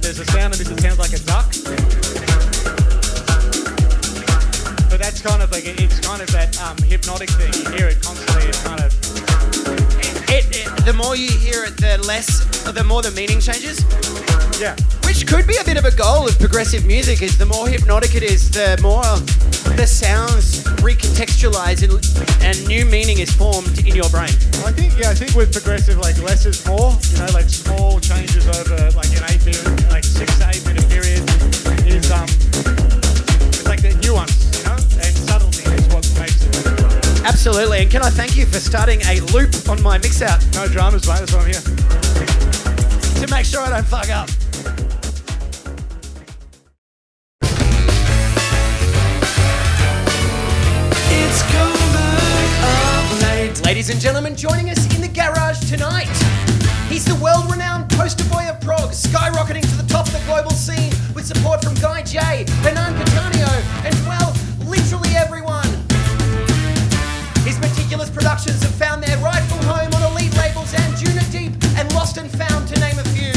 there's a sound in this that sounds like a duck. But that's kind of like, it's kind of that hypnotic thing. You hear it constantly, it's kind of... The more you hear it, the more the meaning changes. Yeah. Which could be a bit of a goal of progressive music, is the more hypnotic it is, the more the sounds recontextualize and new meaning is formed in your brain. I think with progressive, like less is more. You know, like small changes over like an 8 minute, like 6 to 8 minute period is it's like the nuance, you know, and subtlety is what makes it. Absolutely, and can I thank you for starting a loop on my mix out? No dramas, mate. That's why I'm here. To make sure I don't fuck up. It's Coburg up late. Ladies and gentlemen, joining us in the garage tonight, he's the world-renowned poster boy of prog, skyrocketing to the top of the global scene with support from Guy J, Hernan Cattaneo, and well, literally everyone. His meticulous productions have found their rightful home on elite labels Anjuna Deep and Lost and Found, to name a few.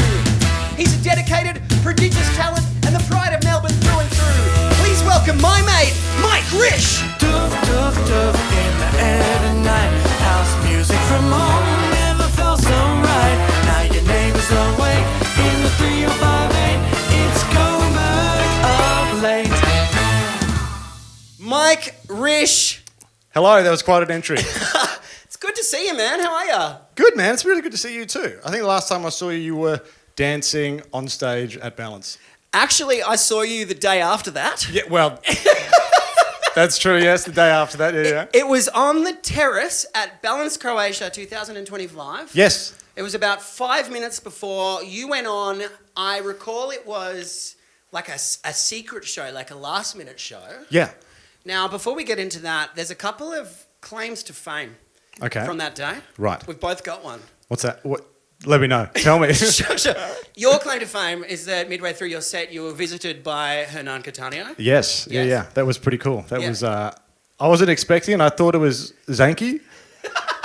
He's a dedicated, prodigious talent and the pride of Melbourne through and through. Please welcome my mate, Mike Rish. Doof, doof, doof in the air tonight. House music from home never felt so right. Now your neighbors awake in the 3058. It's Coburg up late. Mike Rish. Hello, that was quite an entry. It's good to see you, man. How are you? Good, man. It's really good to see you too. I think the last time I saw you, you were dancing on stage at Balance. Actually, I saw you the day after that. Yeah, well, that's true, yes, the day after that, yeah. It was on the terrace at Balance Croatia 2025. Yes. It was about 5 minutes before you went on. I recall it was like a secret show, like a last-minute show. Yeah. Now, before we get into that, there's a couple of claims to fame from that day. Right. We've both got one. What's that? What? Let me know. Tell me. Sure. Your claim to fame is that midway through your set, you were visited by Hernan Cattaneo. Yes. Yeah. That was pretty cool. That was. I wasn't expecting, and I thought it was Zanky.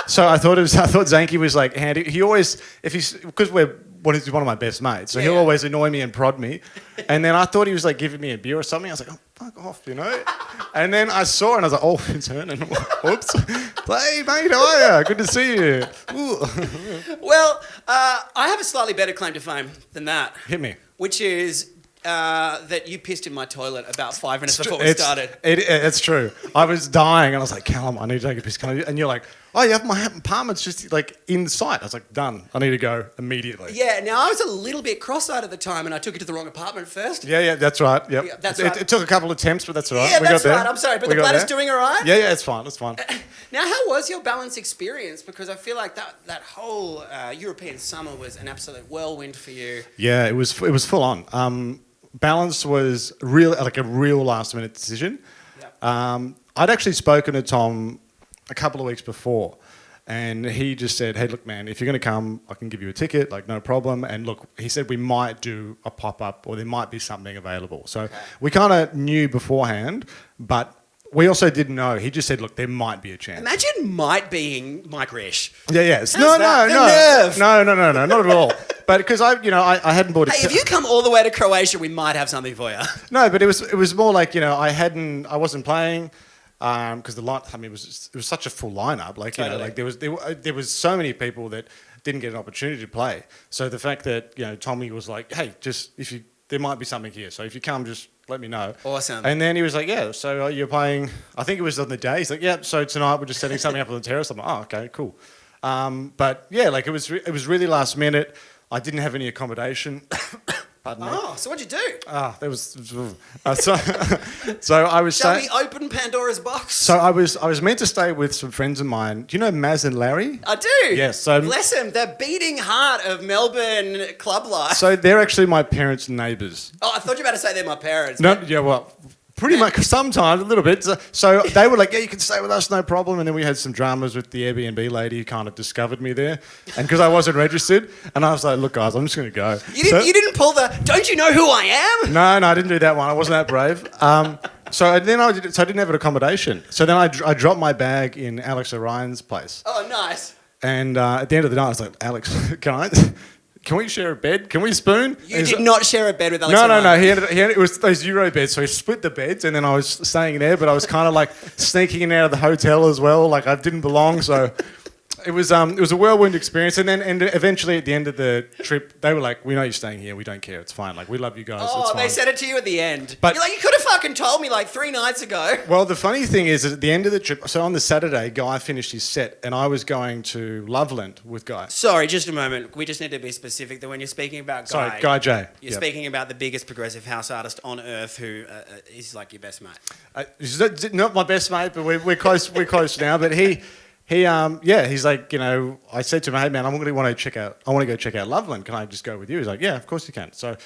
So I thought Zanky was like handy. He always, because he's one of my best mates, so he'll always annoy me and prod me. And then I thought he was like giving me a beer or something. I was like, oh, fuck off, you know. And then I saw it and I was like, oh, it's Hernan. Whoops. Hey, mate, how are you? Good to see you. Well, I have a slightly better claim to fame than that. Hit me. Which is that you pissed in my toilet about 5 minutes before we started. It's true. I was dying and I was like, Callum, I need to take a piss. And you're like, oh, you have my apartment's just like in sight. I was like, done. I need to go immediately. Yeah, now I was a little bit cross-eyed at the time and I took it to the wrong apartment first. Yeah, that's right. Yep. Yeah, that's right. It took a couple of attempts, but that's all right. Yeah, we that's got there. right. I'm sorry, but the bladder's doing all right? Yeah, it's fine. It's fine. Now, how was your Balance experience? Because I feel like that whole European summer was an absolute whirlwind for you. Yeah, it was full on. Balance was a real last minute decision. Yep. I'd actually spoken to Tom a couple of weeks before, and he just said, hey, look, man, if you're going to come, I can give you a ticket, like no problem. And look, he said we might do a pop-up or there might be something available. So we kind of knew beforehand, but we also didn't know. He just said, look, there might be a chance. Imagine might being Mike Rish. Yeah. No, not at all. But because I hadn't bought a Hey, if you come all the way to Croatia, we might have something for you. No, but it was more like, I wasn't playing because the line. I mean, it was such a full lineup. Like Totally. there was so many people that didn't get an opportunity to play. So the fact that Tommy was like, hey, there might be something here. So if you come, just let me know. Awesome. And then he was like, yeah, so you're playing, I think it was on the day. He's like, yeah, so tonight we're just setting something up on the terrace. I'm like, oh, okay, cool. But yeah, like it was really last minute. I didn't have any accommodation. Pardon me. Oh, so what'd you do? There was so I was. Shall we open Pandora's box? So I was meant to stay with some friends of mine. Do you know Maz and Larry? I do. Yes. So bless them. The beating heart of Melbourne club life. So they're actually my parents' neighbours. Oh, I thought you were about to say they're my parents. No, yeah, well. Pretty much, sometimes, a little bit. So they were like, yeah, you can stay with us, no problem. And then we had some dramas with the Airbnb lady who kind of discovered me there. And because I wasn't registered, and I was like, look, guys, I'm just going to go. You didn't pull the, don't you know who I am? No, I didn't do that one. I wasn't that brave. So I didn't have an accommodation. So then I dropped my bag in Alex Orion's place. Oh, nice. And at the end of the night, I was like, Alex, can can we share a bed? Can we spoon? You did not share a bed with Alex. No. He had it was those Euro beds, so he split the beds, and then I was staying there, but I was kind of like sneaking in and out of the hotel as well. Like I didn't belong, so it was a whirlwind experience. And then eventually at the end of the trip, they were like, "We know you're staying here. We don't care. It's fine. Like we love you guys. Oh, it's fine." they said it to you at the end. But you're like, you could have fucking told me like 3 nights ago. Well, the funny thing is, at the end of the trip, so on the Saturday, Guy finished his set, and I was going to Loveland with Guy. Sorry, just a moment. We just need to be specific that when you're speaking about Guy... Sorry, Guy J. You're speaking about the biggest progressive house artist on earth who is like your best mate. He's not my best mate, but we're close. We're close now. But he's like, you know, I said to him, "Hey man, I want to go check out Loveland. Can I just go with you?" He's like, "Yeah, of course you can." So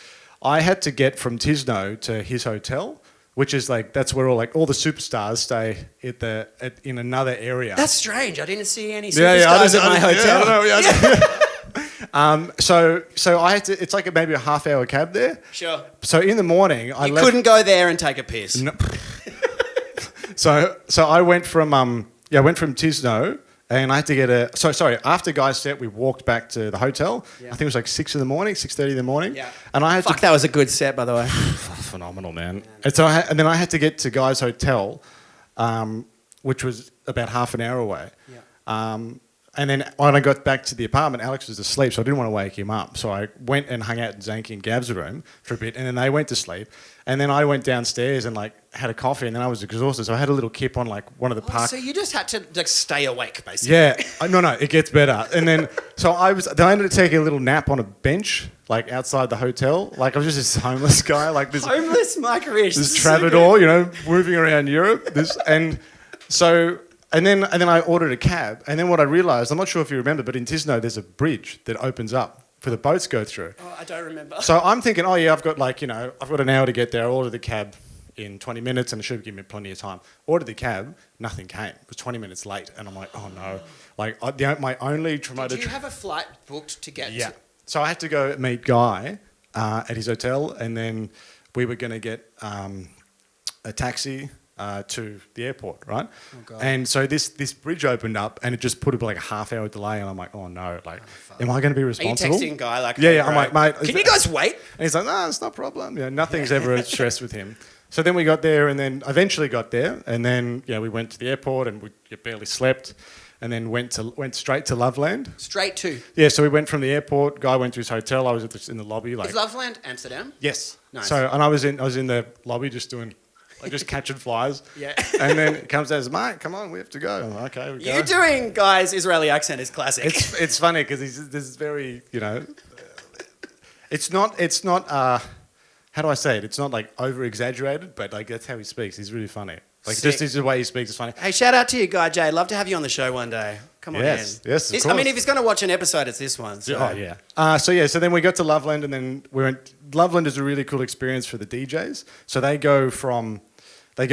I had to get from Tisno to his hotel, which is like, that's where all the superstars stay in another area. That's strange. I didn't see any superstars at my hotel. Yeah, I don't know. So I had to. It's like maybe a half-hour cab there. Sure. So in the morning, you couldn't go there and take a piss. No. So I went from Tisno, and I had to get after Guy's set, we walked back to the hotel. Yeah. I think it was like 6:30 in the morning. Yeah. And I had that was a good set, by the way. Phenomenal, man. And so and then I had to get to Guy's hotel, which was about half an hour away. Yeah. And then when I got back to the apartment, Alex was asleep, so I didn't want to wake him up. So I went and hung out in Zanky and Gav's room for a bit, and then they went to sleep. And then I went downstairs and like had a coffee, and then I was exhausted, so I had a little kip on like one of the park. So you just had to like stay awake, basically. Yeah. No, it gets better. And then I ended up taking a little nap on a bench, like outside the hotel. Like I was just this homeless guy, like this homeless Mike Rish. This troubadour, you know, moving around Europe. And then I ordered a cab, and then what I realised, I'm not sure if you remember, but in Tisno there's a bridge that opens up for the boats go through. Oh, I don't remember. So I'm thinking, oh yeah, I've got an hour to get there. I'll order the cab in 20 minutes, and it should give me plenty of time. Ordered the cab, nothing came. It was 20 minutes late, and I'm like, oh no. Like my only promoted. Did you have a flight booked to get? Yeah. So I had to go meet Guy at his hotel, and then we were going to get a taxi to the airport, right? Oh, God. And so this bridge opened up, and it just put like a half-hour delay, and I'm like, oh no, like, am I going to be responsible? Are you texting Guy like, yeah, I'm like, mate, can you guys wait? And he's like, no, it's not a problem. You know, nothing's ever a stress with him. So then we got there, and then eventually got there, and then we went to the airport, and we barely slept, and then went straight to Loveland. Straight to? Yeah, so we went from the airport. Guy went to his hotel. I was in the lobby. Like, is Loveland Amsterdam? Yes. Nice. So and I was in the lobby just doing. Like just catching flies. Yeah. And then it comes out as, mate, come on, we have to go. I'm like, okay, we go. You doing Guy's Israeli accent is classic. It's funny because this is very, you know, it's not how do I say it? It's not like over exaggerated, but like that's how he speaks. He's really funny. Like Sick. just the way he speaks is funny. Hey, shout out to you, Guy J. Love to have you on the show one day. Come on yes, in. Yes, of course. I mean, if he's going to watch an episode, it's this one. So. Oh, yeah. So then we got to Loveland, and then Loveland is a really cool experience for the DJs. So they go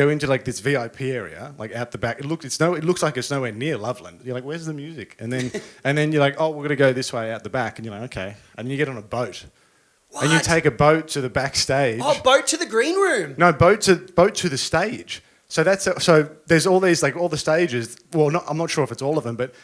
into like this VIP area, like out the back. It looks like it's nowhere near Loveland. You're like, where's the music? And then you're like, oh, we're gonna go this way out the back, and you're like, okay. And then you get on a boat. What? And you take a boat to the backstage. Oh, boat to the green room. No, boat to the stage. So there's all these like all the stages. Well, I'm not sure if it's all of them, but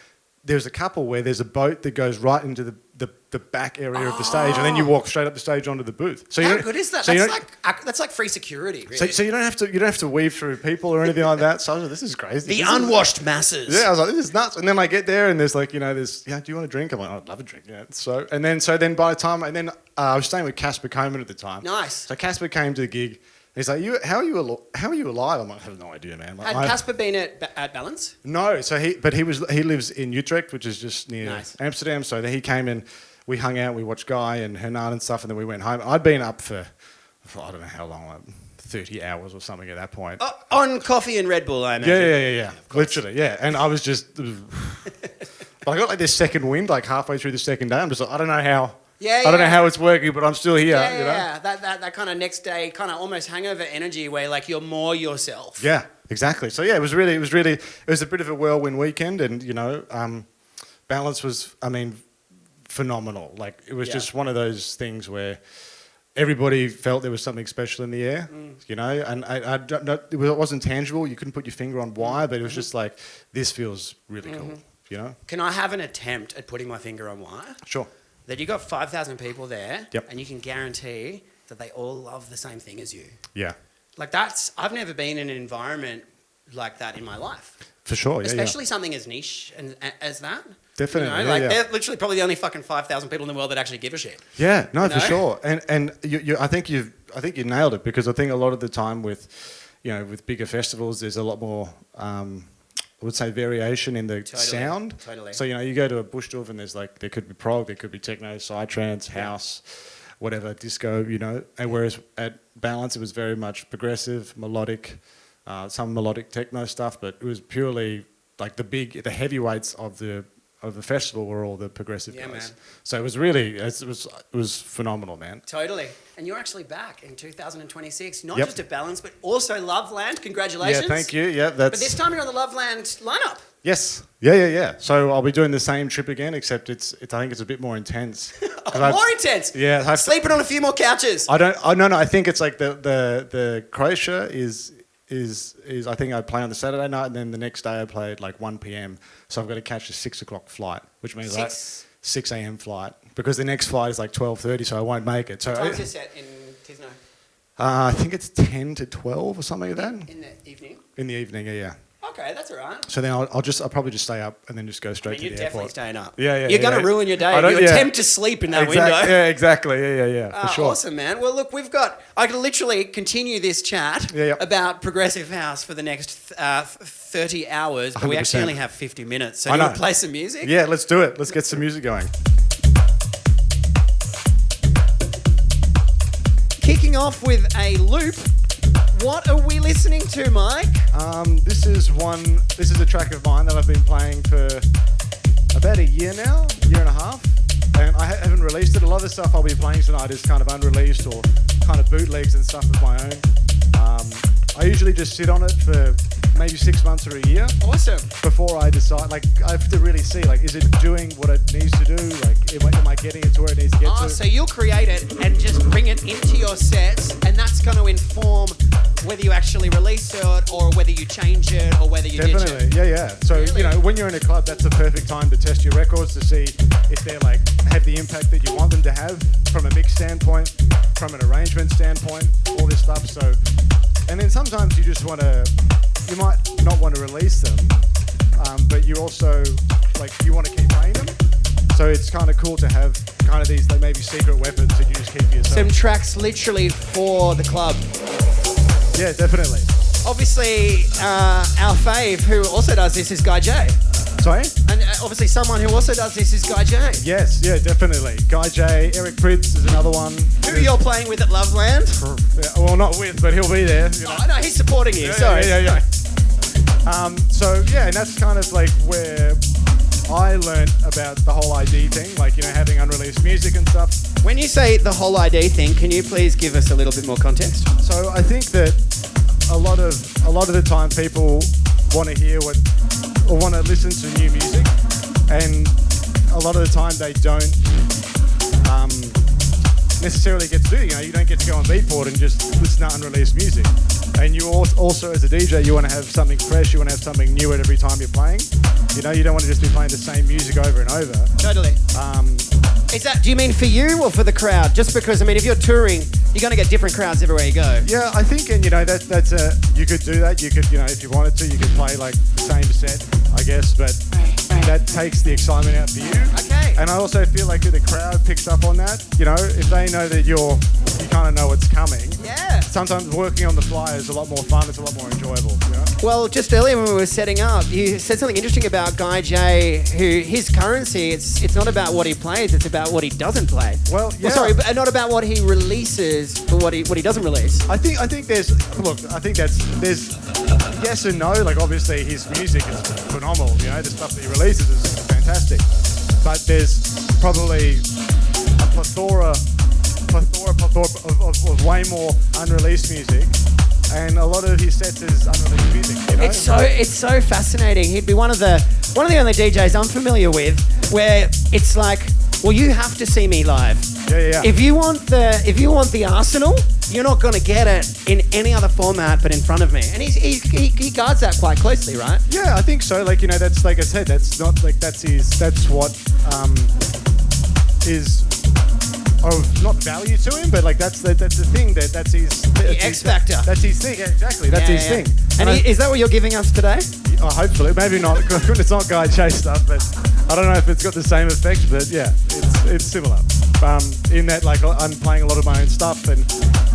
there's a couple where there's a boat that goes right into the back area of the stage, and then you walk straight up the stage onto the booth. So how good is that? So that's like free security. Really. So you don't have to weave through people or anything like that. So I was like, this is crazy. The unwashed masses. Yeah, I was like, this is nuts. And then I get there, and there's like, do you want a drink? I'm like, I'd love a drink. Yeah. So then by the time, I was staying with Casper Coleman at the time. Nice. So Casper came to the gig. He's like, how are you alive? I'm like, I have no idea, man. Like, had Casper been at Balance? No, so he lives in Utrecht, which is just near Amsterdam. So then he came in, we hung out, we watched Guy and Hernan and stuff, and then we went home. I'd been up for I don't know how long, like 30 hours or something at that point. On coffee and Red Bull, I imagine. Yeah. Literally, yeah. And I was just, but I got like this second wind, like halfway through the second day. I'm just like, I don't know how. I don't know how it's working, but I'm still here. Yeah. That kind of next day, kind of almost hangover energy, where like you're more yourself. Yeah, exactly. So yeah, it was a bit of a whirlwind weekend, and Balance was, I mean, phenomenal. Like it was just one of those things where everybody felt there was something special in the air, and I don't know, it wasn't tangible. You couldn't put your finger on why, but it was just like, this feels really cool. Can I have an attempt at putting my finger on why? Sure. that you got 5,000 people there, Yep. and you can guarantee that they all love the same thing as you. Yeah, Like I've never been in an environment like that in my life. for sure. Yeah, Especially something as niche and as that. Definitely, You know, yeah, like yeah. they're literally probably the only fucking 5,000 people in the world that actually give a shit. Yeah, no, You for know? sure. And I think you nailed it, because I think a lot of the time with bigger festivals, there's a lot more I would say variation in the sound. Totally. So you go to a Buschdorf and there could be prog, there could be techno, psytrance, house, whatever, disco, and whereas at Balance it was very much progressive, melodic, some melodic techno stuff, but it was purely like the heavyweights of the festival were all the progressive guys. Man. So it was really it was phenomenal, man. Totally. And you're actually back in 2026, not Yep. just at Balance, but also Loveland. Congratulations. Yeah, thank you. Yeah, But this time you're on the Loveland lineup. Yes. Yeah. So I'll be doing the same trip again, except I think it's a bit more intense. More intense. Yeah. Sleeping on a few more couches. No. I think it's like the Croatia is I think I play on the Saturday night, and then the next day I play at like 1 p.m. So I've got to catch a 6 o'clock flight, which means 6 a.m. flight, because the next flight is like 12:30, so I won't make it. So What time is it set in Tisno? I think it's 10 to 12 or something like that. In the evening? In the evening, yeah. Okay, that's all right. So then I'll probably just stay up and then just go straight to You're the definitely airport. staying up. Yeah. You're going to ruin your day. You attempt to sleep in that window. Yeah, exactly. Yeah, for sure. Awesome, man. Well, look, I could literally continue this chat about progressive house for the next 30 hours, but we actually 100%. only have 50 minutes. So do you want to play some music? Yeah, let's do it. Let's get some music going. Kicking off with a loop. What are we listening to, Mike? This is a track of mine that I've been playing for about a year now, year and a half, and I haven't released it. A lot of the stuff I'll be playing tonight is kind of unreleased or kind of bootlegs and stuff of my own. I usually just sit on it for maybe 6 months or a year. Awesome. Before I decide, I have to really see, is it doing what it needs to do? Am I getting it to where it needs to get to? So you'll create it and just bring it into your sets, and that's going to inform whether you actually release it or whether you change it or whether you ditch it. Definitely, yeah. So, Really? when you're in a club, that's the perfect time to test your records to see if they're have the impact that you want them to have from a mix standpoint, from an arrangement standpoint, all this stuff. So, and then sometimes you might not want to release them, but you also, you want to keep playing them. So it's kind of cool to have kind of these maybe secret weapons that you just keep for yourself. Some tracks literally for the club. Yeah, definitely. Obviously, our fave who also does this is Guy J. Sorry? And obviously someone who also does this is Guy J. Yes, yeah, definitely. Guy J, Eric Pritz is another one. Who you're playing with at Loveland? Well, not with, but he'll be there. Oh, no, he's supporting you. Sorry. Yeah. And that's kind of where I learned about the whole ID thing, having unreleased music and stuff. When you say the whole ID thing, can you please give us a little bit more context? So I think that a lot of the time people want to hear or want to listen to new music, and a lot of the time they don't necessarily get to do it. You don't get to go on Beatport and just listen to unreleased music. And you also, as a DJ, you want to have something fresh, you want to have something new at every time you're playing. You don't want to just be playing the same music over and over. Totally. Do you mean for you or for the crowd? Just because, if you're touring, you're going to get different crowds everywhere you go. Yeah, I think, and that's you could do that. You could, if you wanted to, you could play the same set, I guess, but that takes the excitement out for you. Okay. And I also feel like the crowd picks up on that. If they know that you kind of know what's coming. Yeah. Sometimes working on the fly is a lot more fun. It's a lot more enjoyable. Well, just earlier when we were setting up, you said something interesting about Guy J, who his currency, it's not about what he plays, it's about what he doesn't play. Well, yeah. But not about what he releases, but what he doesn't release. I think there's yes and no. Obviously his music is phenomenal. The stuff that he releases is fantastic. But there's probably a plethora of way more unreleased music, and a lot of his sets is unreleased music. It's so fascinating. He'd be one of the only DJs I'm familiar with where it's you have to see me live. Yeah. If you want the arsenal, you're not going to get it in any other format but in front of me. And he guards that quite closely, right? Yeah, I think so. That's like I said. That's not that's what is of not value to him, but like that's the thing that's his X factor. That's his thing. Yeah, exactly. That's his thing. And is that what you're giving us today? Oh, hopefully, maybe not. It's not guy chase stuff, but I don't know if it's got the same effect. But yeah, it's similar. In that, like, I'm playing a lot of my own stuff and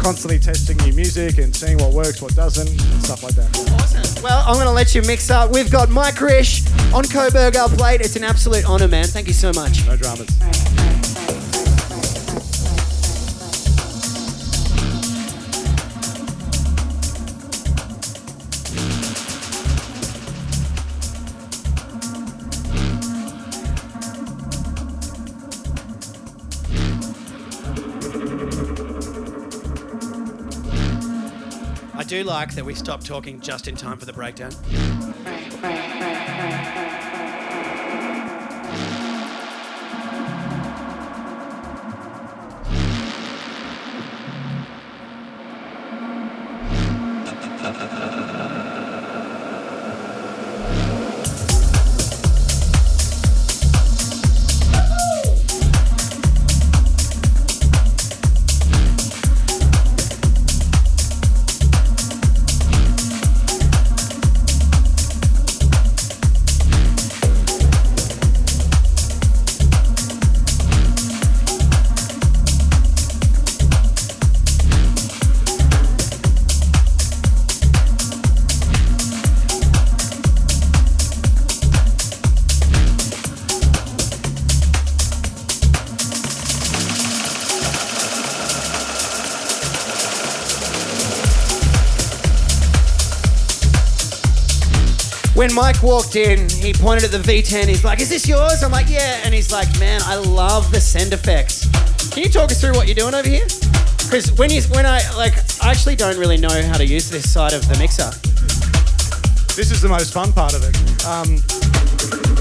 constantly testing new music and seeing what works, what doesn't, and stuff like that. Awesome. Well, I'm going to let you mix up. We've got Mike Rish on Coburg our plate. It's an absolute honour, man. Thank you so much. No dramas. I do like that we stopped talking just in time for the breakdown. When Mike walked in, he pointed at the V10. He's like, "Is this yours?" I'm like, "Yeah." And he's like, "Man, I love the send effects." Can you talk us through what you're doing over here? Because I actually don't really know how to use this side of the mixer. This is the most fun part of it.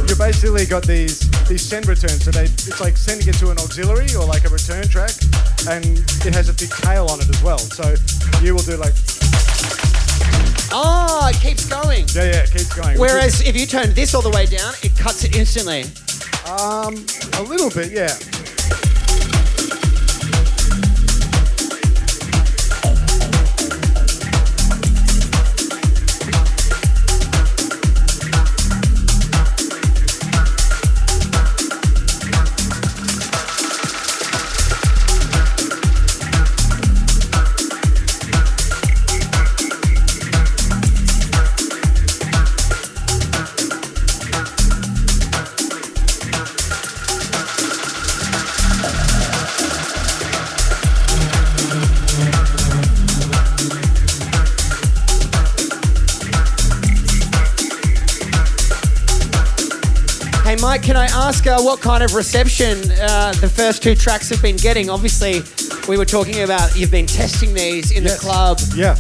You basically got these send returns. So it's like sending it to an auxiliary or like a return track, and it has a big tail on it as well. So you will do like. Oh, it keeps going. Yeah, it keeps going. Whereas if you turn this all the way down, it cuts it instantly. A little bit, yeah. Mike, can I ask what kind of reception the first two tracks have been getting? Obviously, we were talking about you've been testing these in the club. Yeah.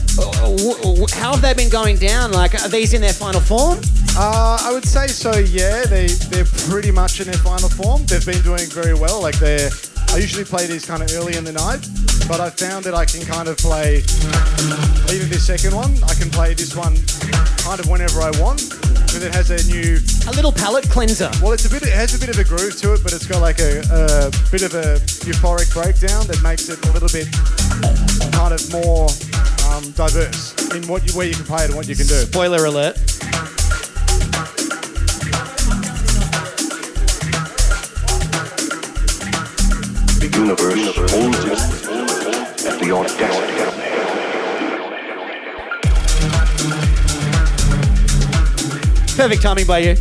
How have they been going down? Like, are these in their final form? I would say so, yeah. They're pretty much in their final form. They've been doing very well. Like I usually play these kind of early in the night, but I found that I can kind of play even this second one. I can play this one kind of whenever I want. Because it has a little palate cleanser. Well, it has a bit of a groove to it, but it's got like a bit of a euphoric breakdown that makes it a little bit kind of more diverse in where you can play it and what you can do. Spoiler alert. The universe holds it at the audacity. Perfect timing by you.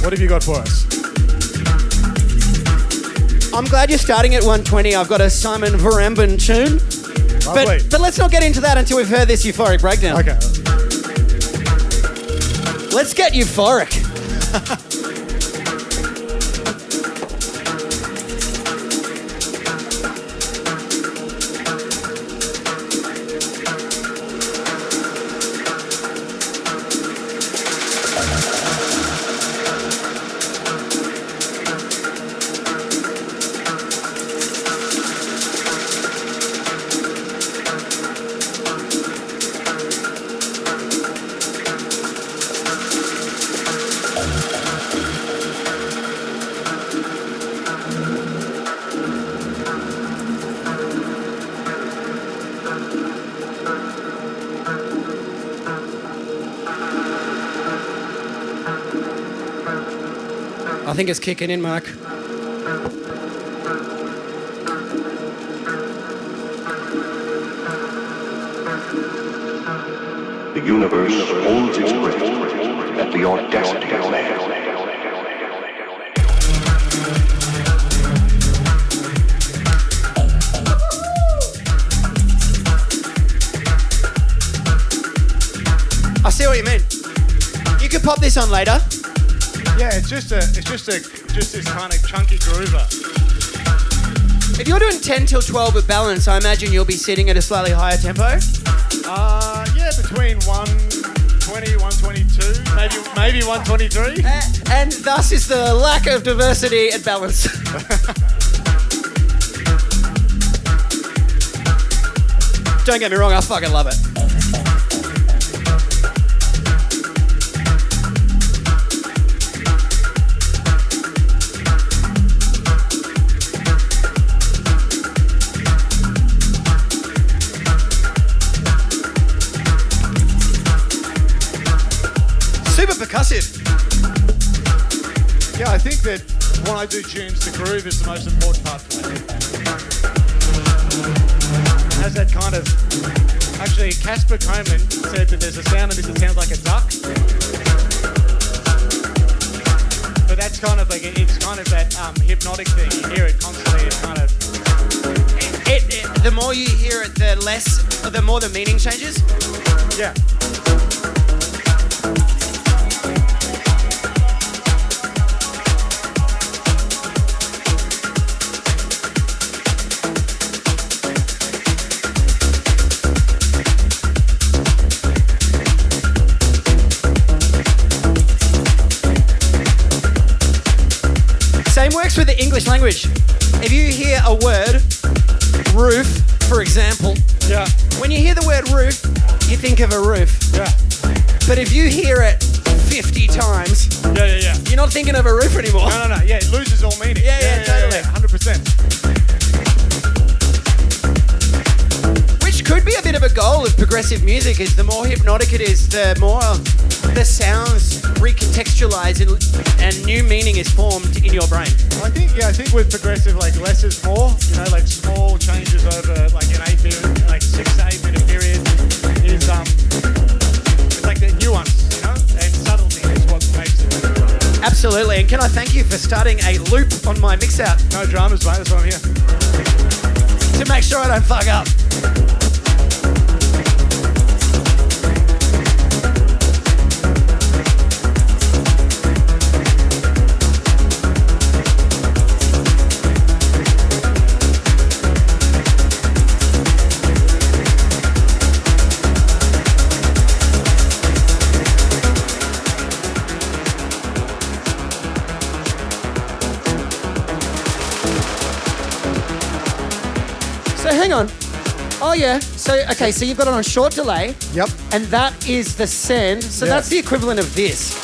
What have you got for us? I'm glad you're starting at 120. I've got a SUMON VUARAMBON tune. Lovely. But let's not get into that until we've heard this euphoric breakdown. Okay. Let's get euphoric. I think it's kicking in, Mark. The universe holds its breath at the audacity of man. I see what you mean. You could pop this on later. Yeah, it's just this kind of chunky groover. If you're doing 10 till 12 with balance, I imagine you'll be sitting at a slightly higher tempo. Yeah, between 120, 122, maybe 123. And thus is the lack of diversity and balance. Don't get me wrong, I fucking love it. Super percussive. Yeah, I think that when I do tunes, the groove is the most important part for me. It has that kind of... Actually, Casper Coleman said that there's a sound in this that sounds like a duck. But that's kind of like, it's kind of that hypnotic thing. You hear it constantly, it's kind of... The more you hear it, the more the meaning changes. Yeah. Same works with the English language. If you hear a word, roof, for example, Yeah. when you hear the word roof, you think of a roof. Yeah. But if you hear it 50 times, Yeah. you're not thinking of a roof anymore. No. Yeah, it loses all meaning. Yeah, totally. 100%. Which could be a bit of a goal of progressive music, is the more hypnotic it is, the more the sounds recontextualize and new meaning is formed in your brain. I think with progressive, like less is more. You know, like small changes over like an 8 minute, like 6 to 8 minute period is it's like the nuance, you know, and subtlety is what makes it. Absolutely, and can I thank you for starting a loop on my mix out No dramas, mate. That's why I'm here. to make sure I don't fuck up. So hang on. Oh yeah. So you've got it on short delay. Yep. And that is the send. So Yeah. that's the equivalent of this.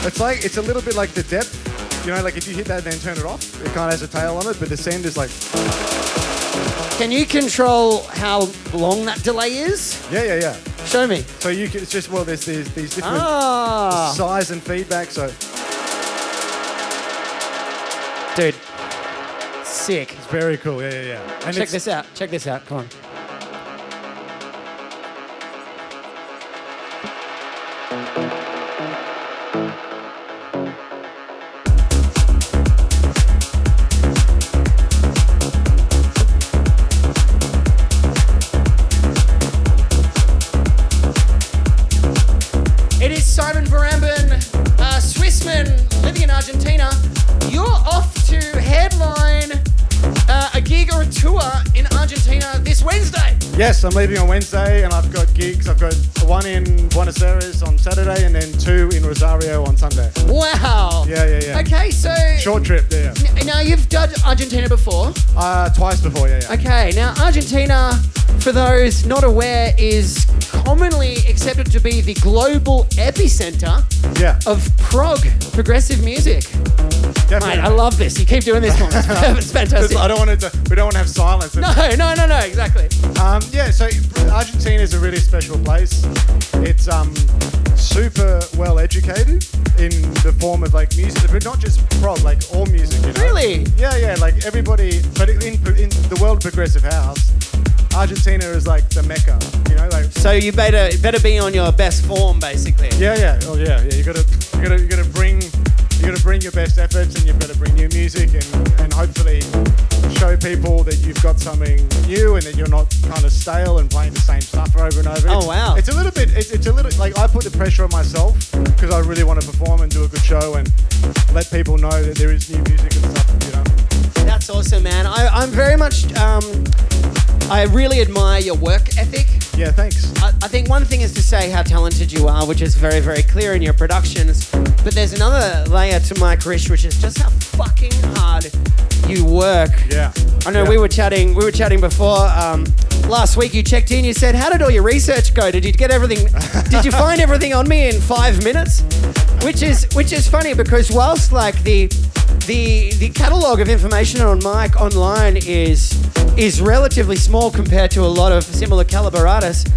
It's a little bit like the depth. You know, like if you hit that and then turn it off, it kind of has a tail on it, but the send is like... Can you control how long that delay is? Yeah. Show me. So you can, it's just, well, there's these different Ah. size and feedback, so Dude. Sick. it's very cool. Yeah. And Check this out. Check this out. Come on. It is Simon VUARAMBON, a Swissman living in Argentina. You're off to headline a gig or a tour in Argentina this Wednesday. Yes, I'm leaving on Wednesday, and I've got gigs. I've got one in Buenos Aires on Saturday, and then 2 in Rosario on Sunday. Wow. Yeah. Okay, so Short trip there. now you've done Argentina before. Twice before, yeah. Okay, now Argentina, for those not aware, is commonly accepted to be the global epicenter Yeah, of prog, progressive music. definitely. Mate, I love this. You keep doing this one. It's fantastic. We don't want to have silence. No, exactly. Yeah, so Argentina is a really special place. It's super well educated in the form of like music, but not just prog, like all music. You know? Really? Yeah, like everybody. But in the world of progressive house, Argentina is like the mecca. You know, like. So you better be on your best form, basically. Yeah. Oh yeah. You gotta bring your best efforts, and you better bring new music, and hopefully show people that you've got something new and that you're not kind of stale and playing the same stuff over and over. Oh, wow. It's a little bit. It's a little like I put the pressure on myself because I really want to perform and do a good show and let people know that there is new music and stuff. You know. That's awesome, man. I'm very much. I really admire your work ethic. Yeah, thanks. I think one thing is to say how talented you are, which is very, very clear in your productions. But there's another layer to Mike Rish, which is just how fucking hard you work. Yeah. I know we were chatting before. Last week you checked in, you said, how did all your research go? Did you get everything? Did you find everything on me in 5 minutes? Which is funny because whilst like the catalogue of information on Mike online is relatively small compared to a lot of similar caliber artists,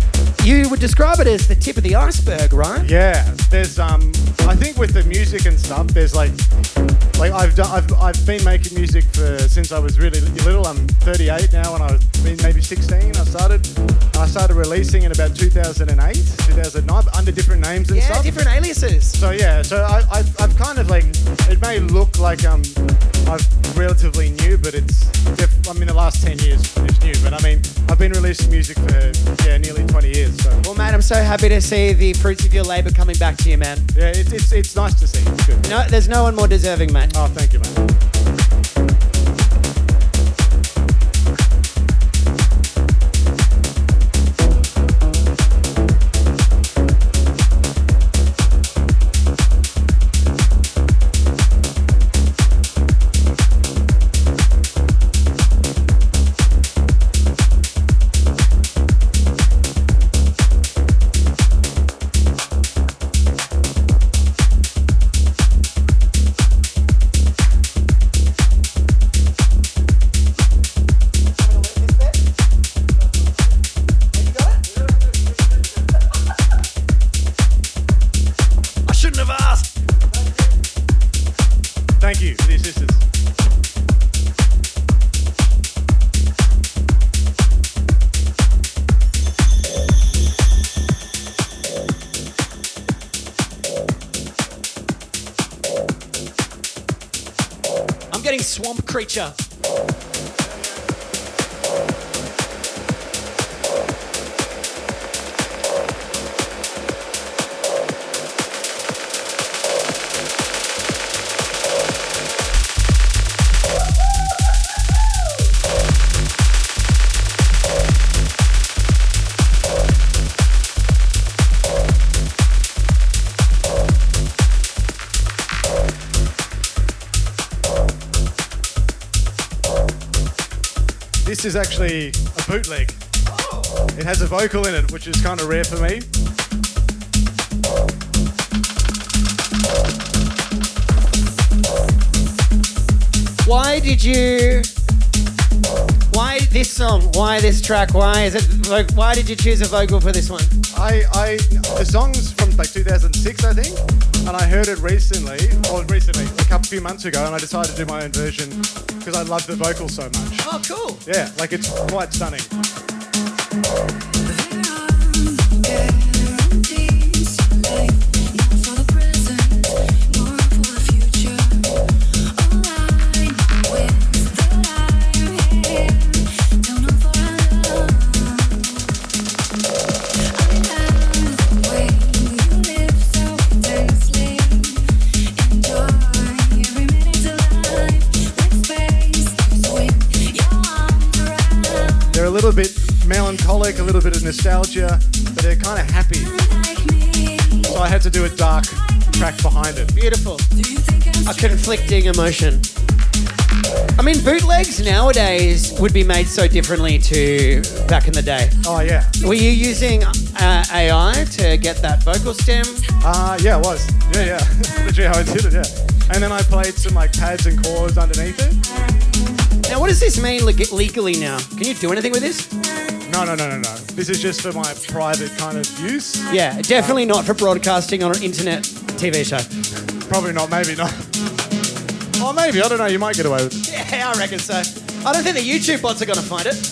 you would describe it as the tip of the iceberg, right? Yeah, there's I think with the music and stuff, there's like I've been making music since I was really little. I'm 38 now, and I've been maybe 16. I started releasing in about 2008, 2009 under different names and stuff. Yeah, different aliases. So I've kind of like, it may look like I'm relatively new, but the last 10 years it's new. But I mean, I've been releasing music for nearly 20 years. So. Well, mate, I'm so happy to see the fruits of your labour coming back to you, man. Yeah, it's nice to see. It's good. No, there's no one more deserving, mate. Oh, thank you, mate. Thank you for the assistance. I'm getting Swamp Creature. This is actually a bootleg. It has a vocal in it, which is kind of rare for me. Why this song? Why this track? Why did you choose a vocal for this one? The song's from like 2006, I think, and I heard it recently, a few months ago, and I decided to do my own version because I love the vocal so much. Oh, cool. Yeah, like it's quite stunning. They're a little bit melancholic, a little bit of nostalgia, but they're kind of happy. So I had to do a dark track behind it. Beautiful. A conflicting emotion. I mean, bootlegs nowadays would be made so differently to back in the day. Oh, yeah. Were you using AI to get that vocal stem? Yeah, I was. Yeah. Literally how I did it, yeah. And then I played some like pads and chords underneath it. Now, what does this mean legally now? Can you do anything with this? No. This is just for my private kind of use. Yeah, definitely not for broadcasting on an internet TV show. Probably not, maybe not. Oh, maybe, I don't know, you might get away with it. Yeah, I reckon so. I don't think the YouTube bots are going to find it.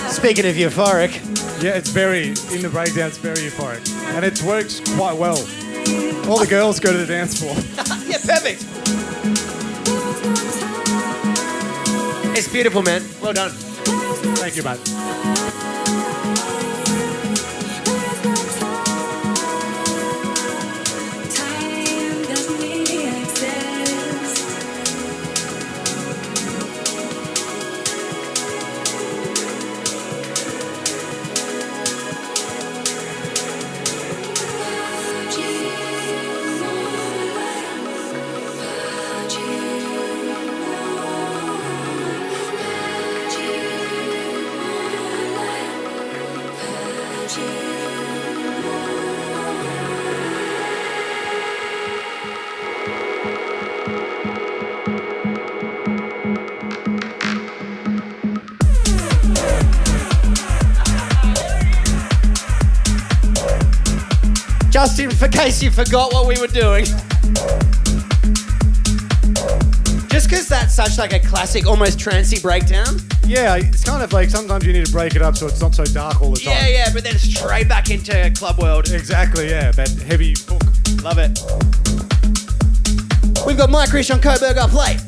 Speaking of euphoric. Yeah, it's very, in the breakdown, it's very euphoric. And it works quite well. All the girls go to the dance floor. Yeah, perfect. It's beautiful, man. Well done. Thank you, mate. Just in case you forgot what we were doing. Just because that's such like a classic, almost trancey breakdown. Yeah, it's kind of like sometimes you need to break it up so it's not so dark all the time. Yeah, but then straight back into club world. Exactly, yeah, that heavy hook. Love it. We've got Mike Rish on Coburg up late.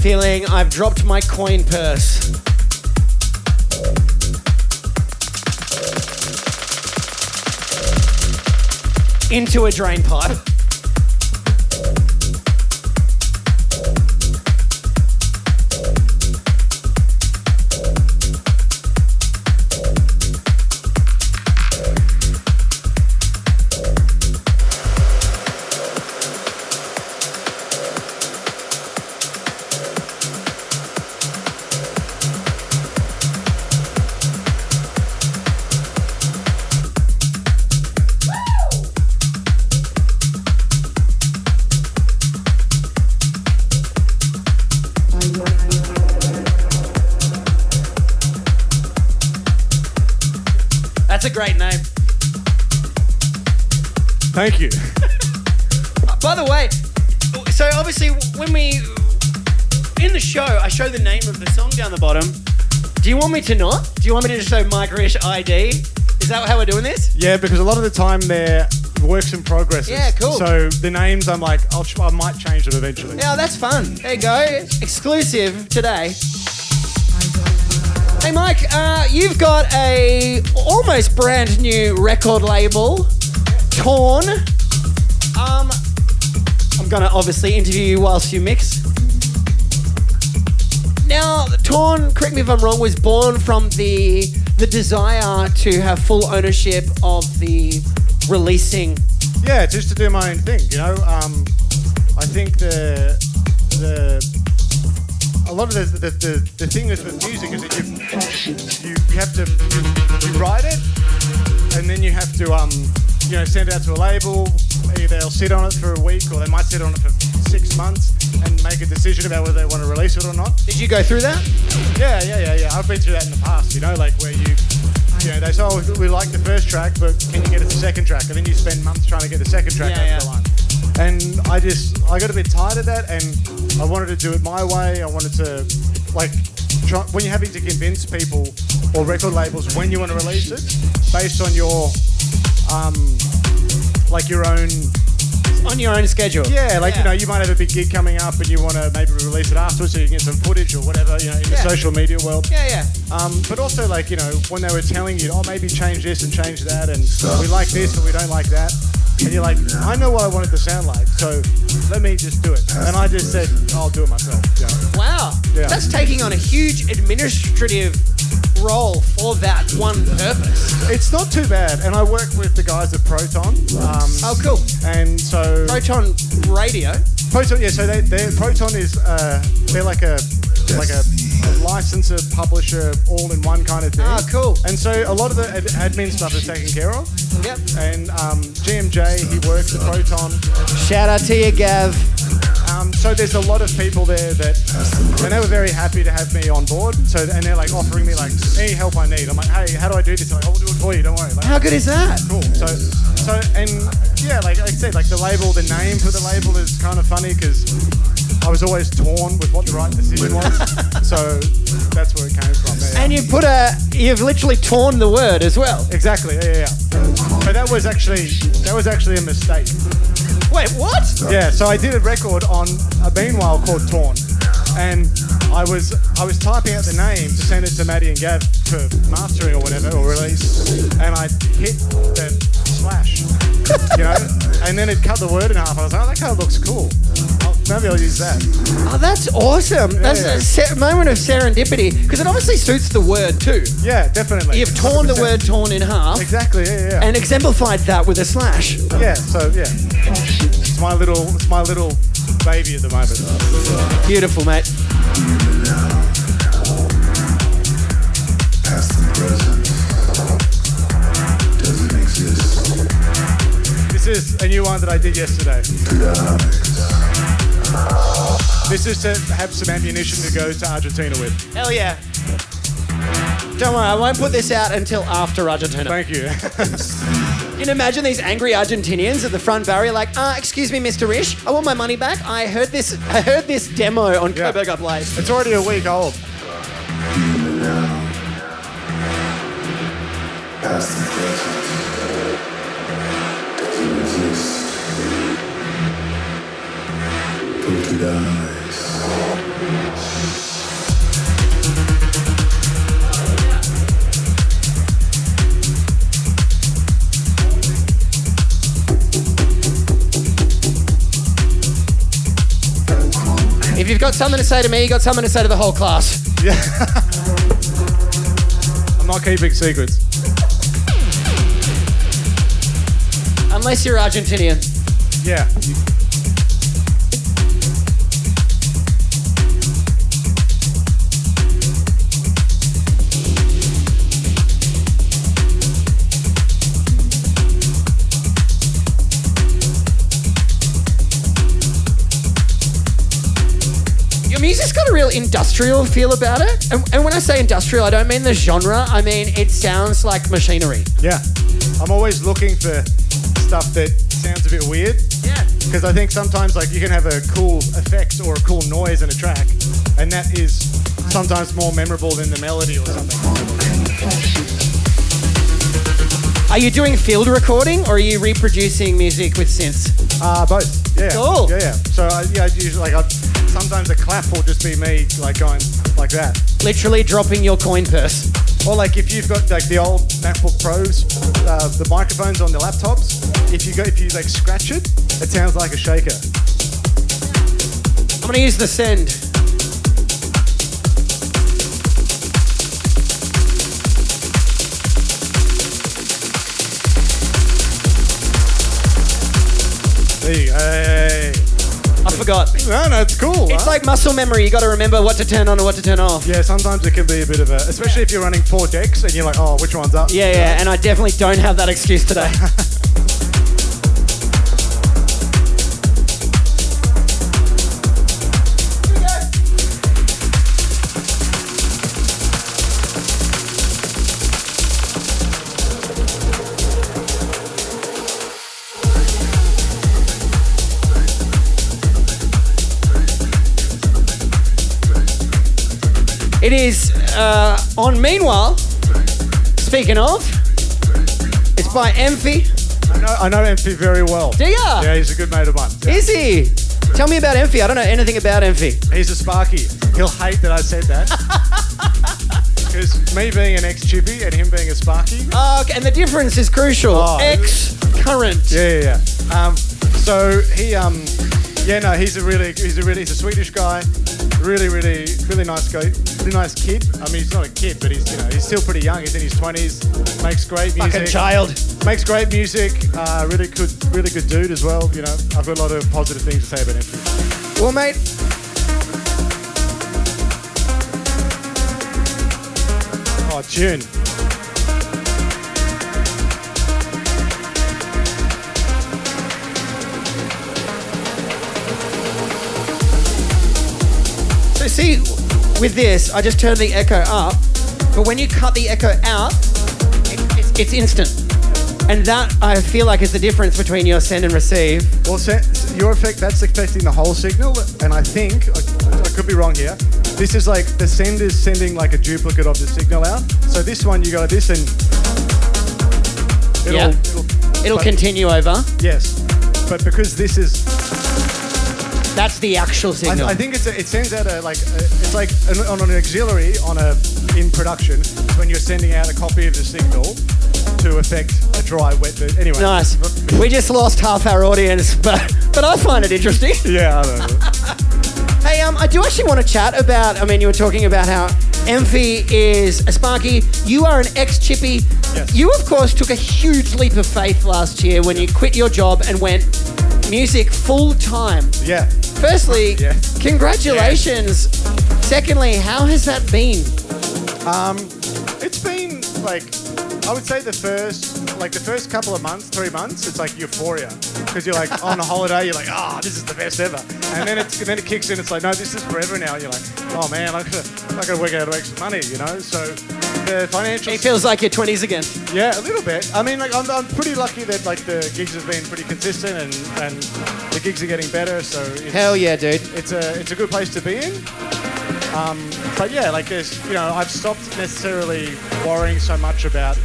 Feeling I've dropped my coin purse. Into a drain pipe. That's a great name. Thank you. By the way, so obviously when we, in the show, I show the name of the song down the bottom. Do you want me to not? Do you want me to just show Mike Rish ID? Is that how we're doing this? Yeah, because a lot of the time they're works in progress. Yeah, cool. So the names, I'm like, I might change them eventually. Yeah, that's fun. There you go. Exclusive today. Hey Mike, you've got a almost brand new record label, Torn. I'm gonna obviously interview you whilst you mix. Now, Torn, correct me if I'm wrong, was born from the desire to have full ownership of the releasing Yeah, just to do my own thing, you know. I think a lot of the thing with music is that you have to you write it, and then you have to send it out to a label. Either they'll sit on it for a week, or they might sit on it for 6 months and make a decision about whether they want to release it or not. Did you go through that? Yeah. I've been through that in the past, you know, like where they say, oh, we like the first track, but can you get us the second track? And then you spend months trying to get the second track over the line. And I got a bit tired of that, and I wanted to do it my way. I wanted to, when you're having to convince people or record labels when you want to release it, based on your, on your own schedule. Yeah, you might have a big gig coming up and you want to maybe release it afterwards so you can get some footage or whatever, in the social media world. Yeah. But also, when they were telling you, oh, maybe change this and change that, and we like this but we don't like that. And you're like, I know what I want it to sound like, so let me just do it. And I just said, I'll do it myself. Yeah. Wow. Yeah. That's taking on a huge administrative role for that one purpose. It's not too bad. And I work with the guys at Proton. Oh, cool. And so... Proton Radio? Proton, yeah, so Proton is, they're like a licensor, publisher, all in one kind of thing. Ah, cool. And so a lot of the admin stuff is taken care of. Yep. And GMJ, he works at Proton. Shout out to you, Gav. So there's a lot of people there and they were very happy to have me on board. So, and they're offering me any help I need. I'm like, hey, how do I do this? They're like, I'll do it for you, don't worry. How good is that? Cool. So, and yeah, like I said, the label, the name for the label is kind of funny because I was always torn with what the right decision was. So that's where it came from. Yeah. And you've literally torn the word as well. Exactly. Yeah. But that was actually a mistake. Wait, what? Yeah, so I did a record on a Meanwhile called Torn, and I was typing out the name to send it to Maddie and Gav for mastering or whatever, or release, and I hit the slash, and then it cut the word in half. I was like, oh, that kind of looks cool. Maybe I'll use that. Oh, that's awesome. That's a moment of serendipity, because it obviously suits the word too. Yeah, definitely. You've torn 100%. The word torn in half. Exactly, yeah. And exemplified that with a slash. Yeah, so yeah. It's my little baby at the moment. Beautiful, mate. Past and present doesn't exist. This is a new one that I did yesterday. This is to have some ammunition to go to Argentina with. Hell yeah. Don't worry, I won't put this out until after Argentina. Thank you. Can you imagine these angry Argentinians at the front barrier like, excuse me, Mr. Rish, I want my money back. I heard this demo on Coburg Up Late. It's already a week old. Past and present doesn't exist. Polka eyes. If you've got something to say to me, you got something to say to the whole class. Yeah. I'm not keeping secrets. Unless you're Argentinian. Yeah. Music's got a real industrial feel about it. And when I say industrial, I don't mean the genre. I mean, it sounds like machinery. Yeah. I'm always looking for stuff that sounds a bit weird. Yeah. Because I think sometimes you can have a cool effect or a cool noise in a track, and that is sometimes more memorable than the melody or something. Are you doing field recording or are you reproducing music with synths? Both. Yeah. Cool. Yeah. So I usually sometimes a clap will just be me going like that. Literally dropping your coin purse. Or if you've got the old MacBook Pros, the microphones on the laptops, if you scratch it, it sounds like a shaker. I'm gonna use the send. Hey. I forgot. No, it's cool. It's like muscle memory. You got to remember what to turn on and what to turn off. Yeah, sometimes it can be a bit of a, especially if you're running 4 decks and you're like, oh, which one's up? Yeah, and I definitely don't have that excuse today. It is on Meanwhile. Speaking of, it's by EMPHI. I know EMPHI very well. Do ya? Yeah, he's a good mate of mine. Yeah. Is he? Tell me about EMPHI. I don't know anything about EMPHI. He's a Sparky. He'll hate that I said that. Because me being an ex-chippy and him being a Sparky. Oh, okay. And the difference is crucial. Oh, Ex-current. Yeah. So he, he's a Swedish guy. Really nice guy. Really nice kid. I mean, he's not a kid, but he's still pretty young. He's in his 20s. Makes great music. Fucking child. Makes great music. Really good dude as well. You know, I've got a lot of positive things to say about him. Well, mate. Oh, tune. So see, with this, I just turned the echo up, but when you cut the echo out, it's instant. And that, I feel like, is the difference between your send and receive. Well, your effect, that's affecting the whole signal, and I think, I could be wrong here, this is like, the send is sending like a duplicate of the signal out. So this one, you go like this and it'll continue over. Yes, but because this is... That's the actual signal. I think it sends out it's like on an auxiliary in production when you're sending out a copy of the signal to affect a dry wet. Anyway. Nice. We just lost half our audience, but I find it interesting. Yeah, I don't know. Hey, I do actually want to chat about. I mean, you were talking about how EMPHI is a Sparky. You are an ex-chippy. Yes. You, of course, took a huge leap of faith last year when you quit your job and went music full time. Yeah. Firstly, Yeah. Congratulations. Yeah. Secondly, how has that been? It's been like, I would say the first couple of months, 3 months, it's like euphoria. Because you're like on a holiday, you're like, this is the best ever. And then it kicks in, it's like, no, this is forever now. You're like, oh man, I gotta work out how to make some money, you know? So the financial... It feels like your 20s again. Yeah, a little bit. I mean, like I'm pretty lucky that like the gigs have been pretty consistent and the gigs are getting better. So hell yeah, dude. It's a good place to be in. But yeah, like there's I've stopped necessarily worrying so much about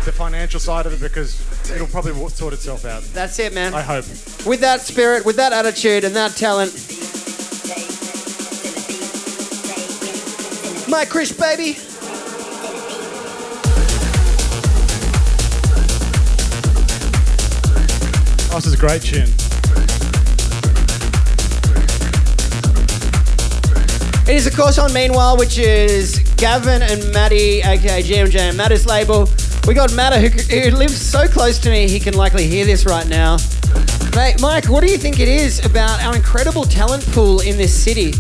the financial side of it because it'll probably sort itself out. That's it, man. I hope. With that spirit, with that attitude, and that talent, Mike Rish, baby. Oh, this is a great tune. It is, of course, on Meanwhile, which is Gavin and Maddie, aka GMJ and Matter's label. We got Matter, who lives so close to me, he can likely hear this right now. Mate, Mike, what do you think it is about our incredible talent pool in this city?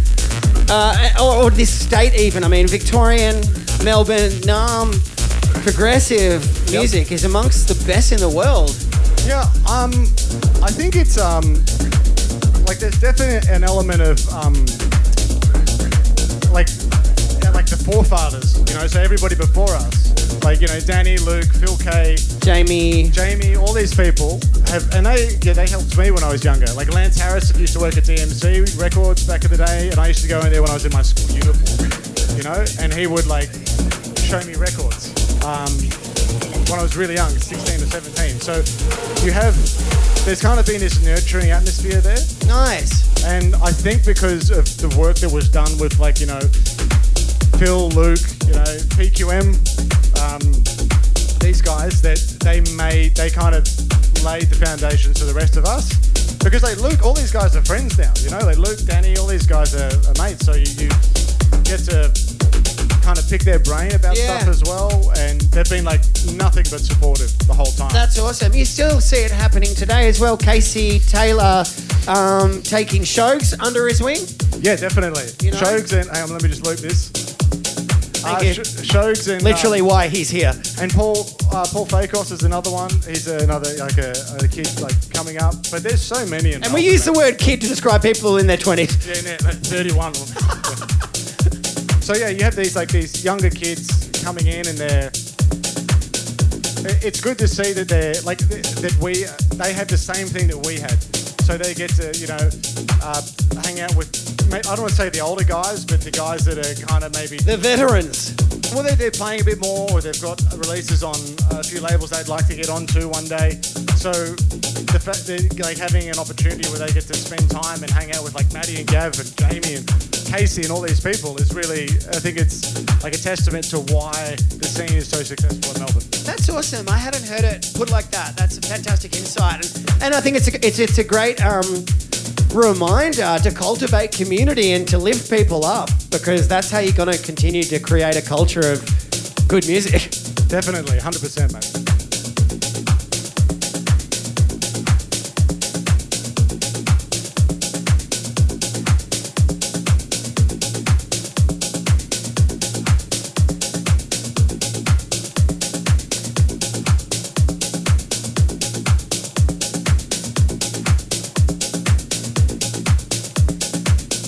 Or this state even. I mean, Victorian, Melbourne, progressive music is amongst the best in the world. Yeah, I think it's like there's definitely an element of like the forefathers, so everybody before us, like Danny, Luke, Phil K, Jamie, all these people they helped me when I was younger. Like Lance Harris used to work at DMC Records back in the day, and I used to go in there when I was in my school uniform, and he would like show me records. When I was really young, 16 or 17. So there's kind of been this nurturing atmosphere there. Nice. And I think because of the work that was done with like, Phil, Luke, PQM, these guys, that they kind of laid the foundations for the rest of us. Because like Luke, all these guys are friends now, like Luke, Danny, all these guys are mates. So you get to kind of pick their brain about stuff as well, and they've been like nothing but supportive the whole time. That's awesome. You still see it happening today as well. Casey Taylor taking Shogs under his wing. Yeah, definitely. You know? Shogs and hang on, let me just loop this. Thank you. Shogs and Literally why he's here. and Paul Fakos is another one. He's another like a kid like coming up. But there's so many. And we use the word kid to describe people in their 20s. Yeah, 31. So yeah, you have these younger kids coming in, and it's good to see that they have the same thing that we had. So they get to hang out with, I don't want to say the older guys, but the guys that are kind of maybe The veterans. well, they're playing a bit more, or they've got releases on a few labels they'd like to get onto one day. So the fact that like having an opportunity where they get to spend time and hang out with like Maddie and Gav and Jamie and Casey and all these people is really, I think it's like a testament to why the scene is so successful in Melbourne. That's awesome. I hadn't heard it put like that. That's a fantastic insight, and I think it's a great reminder to cultivate community and to lift people up, because that's how you're going to continue to create a culture of good music. Definitely, 100%, mate.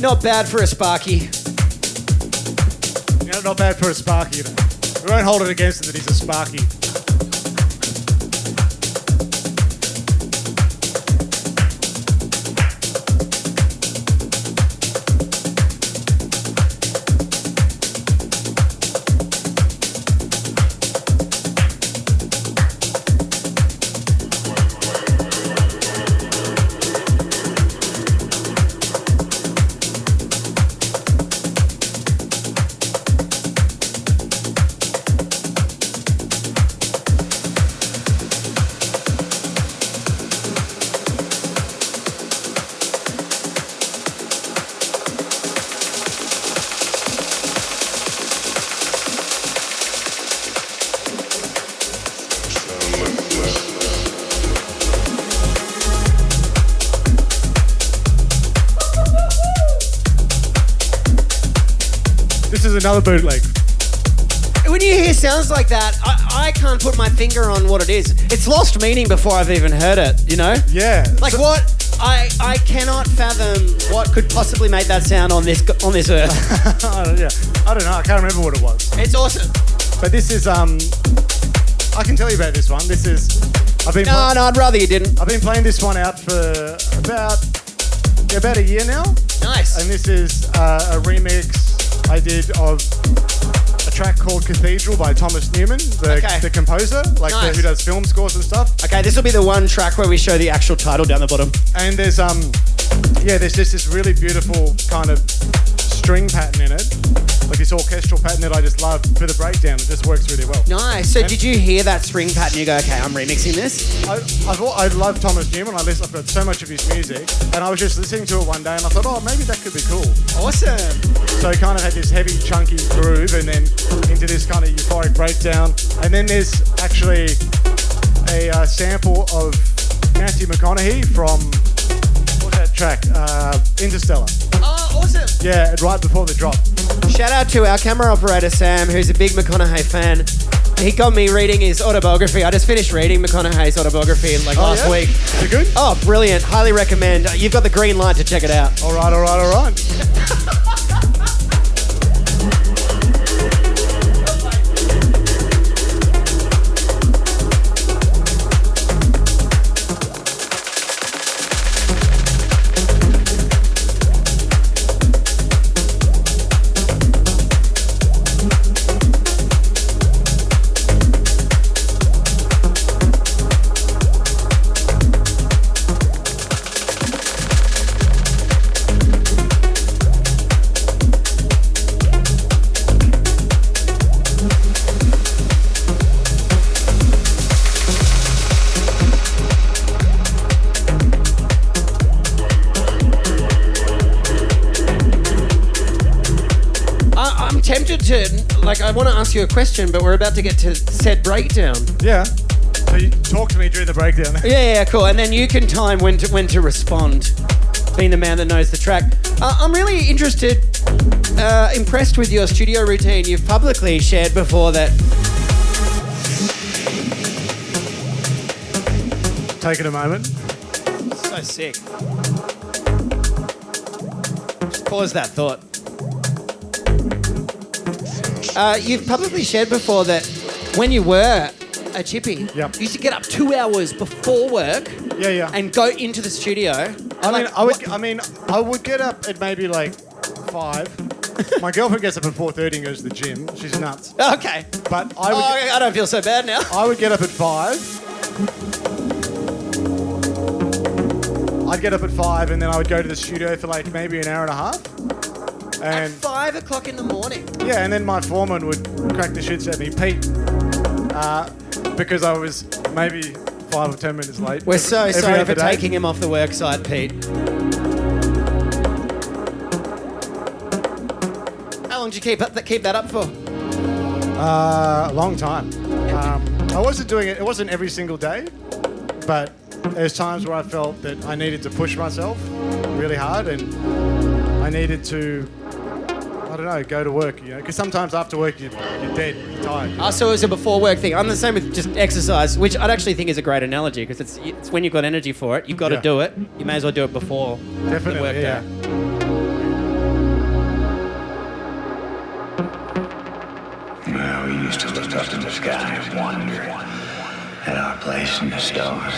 Not bad for a Sparky. Not bad for a Sparky, you know. We won't hold it against him that he's a Sparky. This is another bootleg. When you hear sounds like that, I can't put my finger on what it is. It's lost meaning before I've even heard it, you know? Yeah. Like what? I cannot fathom what could possibly make that sound on this earth. I don't know. I can't remember what it was. It's awesome. But this is I can tell you about this one. This is No, I'd rather you didn't. I've been playing this one out for about a year now. Nice. And this is a remix I did of a track called Cathedral by Thomas Newman, the composer, Nice. who does film scores and stuff. Okay, this will be the one track where we show the actual title down the bottom. And there's there's just this really beautiful kind of string pattern in it, like this orchestral pattern that I just love for the breakdown. It just works really well. Nice. So did you hear that string pattern? You go, okay, I'm remixing this. I love Thomas Newman. I've got so much of his music, and I was just listening to it one day, and I thought, oh, maybe that could be cool. Awesome. So it kind of had this heavy, chunky groove, and then into this kind of euphoric breakdown. And then there's actually a sample of Matthew McConaughey from, what's that track? Interstellar. Oh, awesome. Yeah, right before the drop. Shout out to our camera operator, Sam, who's a big McConaughey fan. He got me reading his autobiography. I just finished reading McConaughey's autobiography last week. Is it good? Oh, brilliant. Highly recommend. You've got the green light to check it out. All right. like, I want to ask you a question, but we're about to get to said breakdown. Yeah. So you talk to me during the breakdown. Yeah, cool. And then you can time when to respond, being the man that knows the track. I'm really impressed with your studio routine. You've publicly shared before that. Taking a moment. So sick. Just pause that thought. You've publicly shared before that when you were a chippy, Yep. you used to get up 2 hours before work Yeah. and go into the studio. I would get up at maybe like 5. My girlfriend gets up at 4:30 and goes to the gym. She's nuts. Okay. But I don't feel so bad now. I would get up at 5. I'd get up at 5 and then I would go to the studio for like maybe an hour and a half. At And 5 o'clock in the morning. yeah, and then my foreman would crack the shits at me, Pete, because I was maybe 5 or 10 minutes late. We're so every sorry other for day. taking him off the work site, Pete. How long did you keep that up for? A long time. I wasn't doing it. It wasn't every single day, but there's times where I felt that I needed to push myself really hard, and I needed to, I don't know, go to work. You know, because sometimes after work you're dead, you're tired. So it was a before work thing. I'm the same with just exercise, which I'd actually think is a great analogy because it's when you've got energy for it, you've got to Yeah. do it. You may as well do it before Definitely, the work yeah. day. Well, we used to look up in the sky and wonder at our place in the stars.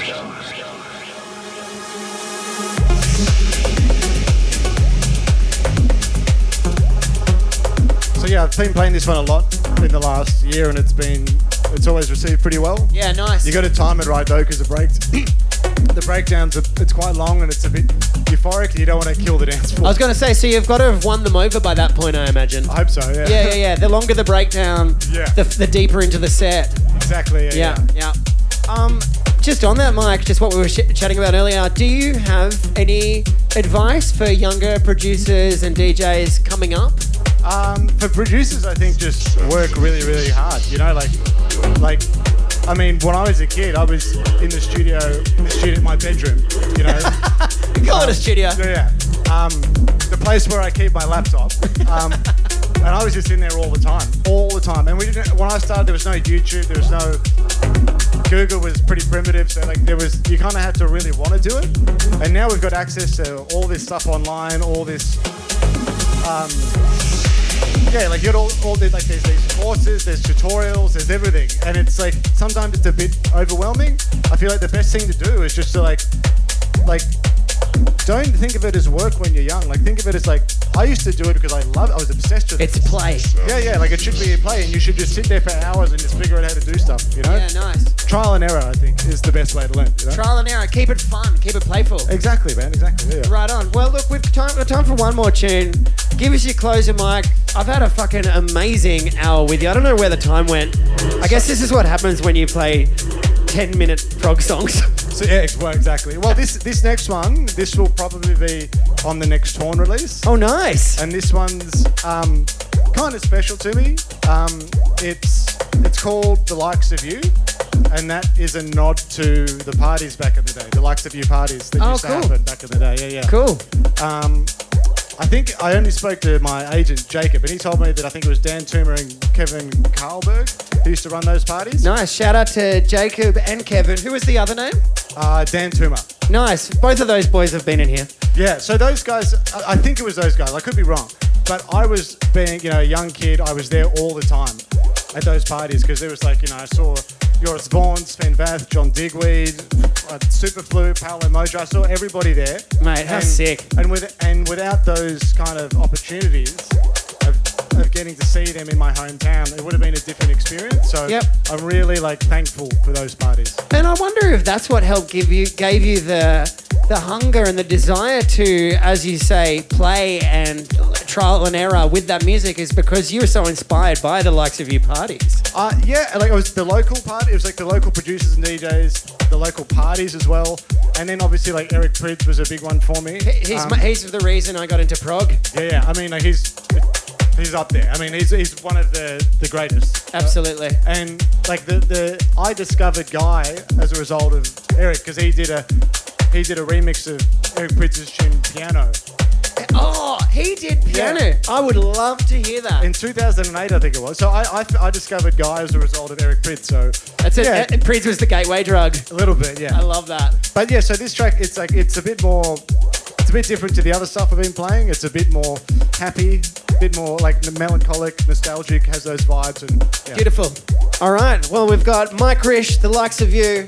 So yeah, I've been playing this one a lot in the last year, and it's always received pretty well. Yeah, nice. You got to time it right though, because the breakdowns it's quite long and it's a bit euphoric, and you don't want to kill the dance floor. I was going to say, so you've got to have won them over by that point, I imagine. I hope so. Yeah. Yeah. The longer the breakdown, Yeah. the deeper into the set. Exactly. Yeah. Just on that, Mike, just what we were chatting about earlier, do you have any advice for younger producers and DJs coming up? For producers, I think just work really, really hard. You know, like, I mean, when I was a kid, I was in the studio, in my bedroom. You know, Call it a studio. yeah. The place where I keep my laptop. And I was just in there all the time. And when I started, there was no YouTube, there was no. Google was pretty primitive, so like you kind of had to really want to do it. And now we've got access to all this stuff online, all this. Yeah, like you got all the, like there's these courses, there's tutorials, there's everything, and it's like sometimes it's a bit overwhelming. I feel like the best thing to do is just to like don't think of it as work when you're young. Like think of it as like I used to do it because I was obsessed with it. It's play. Yeah, like it should be a play, and you should just sit there for hours and just figure out how to do stuff. You know? Yeah, nice. Trial and error, I think, is the best way to learn. You know? Trial and error. Keep it fun. Keep it playful. Exactly, man. Exactly. Yeah. Right on. Well, look, we've got time for one more tune. Give us your closer, Mike. I've had a fucking amazing hour with you. I don't know where the time went. I guess this is what happens when you play 10-minute prog songs. So yeah, well, exactly. Well, this next one, this will probably be on the next Torn release. Oh, nice. And this one's kind of special to me. It's called The Likes of You, and that is a nod to the parties back in the day, the Likes of You parties that used to happen back in the day. Yeah. Cool. I think I only spoke to my agent, Jacob, and he told me that I think it was Dan Toomer and Kevin Carlberg who used to run those parties. Nice. Shout out to Jacob and Kevin. Who was the other name? Dan Toomer. Nice. Both of those boys have been in here. Yeah, so those guys, I think it was those guys, I could be wrong, but I was being, a young kid, I was there all the time at those parties because there was like, I saw Joris Vaughan, Sven Vath, John Digweed, Superflu, Paolo Mojo, I saw everybody there. Mate, how sick. And without those kind of opportunities of getting to see them in my hometown, it would have been a different experience. So I'm really thankful for those parties. And I wonder if that's what helped gave you the hunger and the desire to, as you say, play and trial and error with that music is because you were so inspired by the Likes of You parties. It was the local party. It was like the local producers and DJs, the local parties as well. And then obviously Eric Prydz was a big one for me. He's the reason I got into prog. Yeah. I mean, He's up there. I mean, he's one of the greatest. Absolutely. And like I discovered Guy as a result of Eric because he did a remix of Eric Pritz's tune Piano Oh, he did piano. Yeah. I would love to hear that. in 2008, I think it was. So I discovered Guy as a result of Eric Pritz. So That's it. Yeah. Pritz was the gateway drug. a little bit, yeah. I love that. But yeah, so this track, it's a bit more. It's a bit different to the other stuff I've been playing. It's a bit more happy, a bit more like melancholic, nostalgic, has those vibes. And yeah. Beautiful. All right. Well, we've got Mike Rish, the likes of you.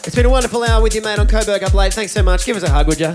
It's been a wonderful hour with you, mate, on Coburg Up Late. Thanks so much. Give us a hug, would you?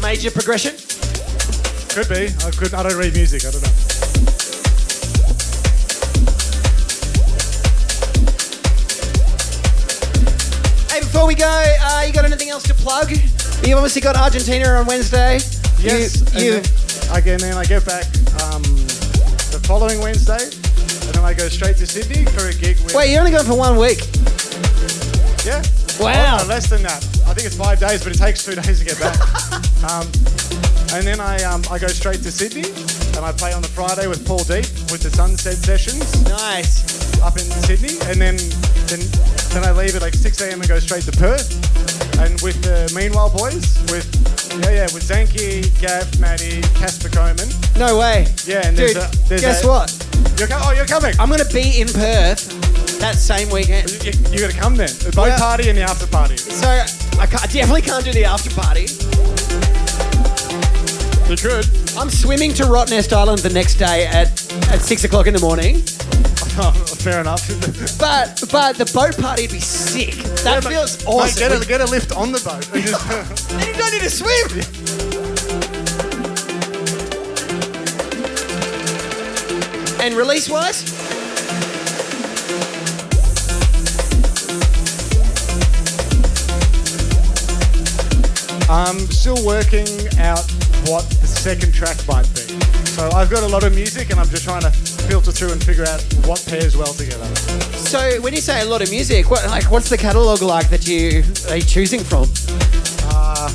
Major progression? Could be. I don't read music. I don't know. Hey, before we go, you got anything else to plug? You've obviously got Argentina on Wednesday. Yes. Then I get back the following Wednesday, and then I go straight to Sydney for a gig with. Wait, you're only going for 1 week? Yeah. Wow. Oh, no, less than that. I think it's 5 days, but it takes 2 days to get back. And then I go straight to Sydney, and I play on the Friday with Paul Deep with the Sunset Sessions Nice. up in Sydney, and then I leave at like 6 a.m. and go straight to Perth, and with the Meanwhile Boys with Zanky, Gav, Maddie, Casper Coleman. No way. Yeah, and Dude, guess what? You're coming. I'm going to be in Perth that same weekend. You got to come then. The boat party and the after party. So I definitely can't do the after party. You could. I'm swimming to Rottnest Island the next day at 6 o'clock in the morning. Oh, fair enough. But the boat party would be sick. That feels awesome. Mate, get a lift on the boat. And you don't need to swim. And release-wise? I'm still working out what the second track might be. So I've got a lot of music and I'm just trying to filter through and figure out what pairs well together. So when you say a lot of music, what's the catalogue like that are you choosing from? A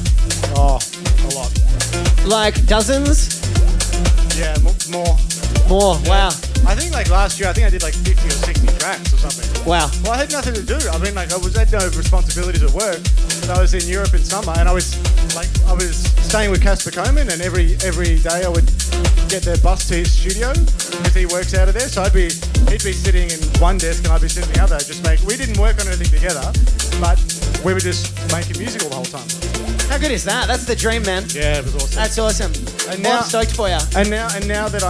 lot. Like dozens? Yeah, more. More, wow. I think like last year, I did like 50 or 60 tracks or something. Wow. Well, I had nothing to do. I mean, like I had no responsibilities at work. But I was in Europe in summer, and I was staying with Casper Coleman, and every day I would get their bus to his studio because he works out of there. So he'd be sitting in one desk, and I'd be sitting in the other. We didn't work on anything together, but we were just making music all the whole time. How good is that? That's the dream, man. Yeah, it was awesome. That's awesome. And Well, now, I'm stoked for you. And now that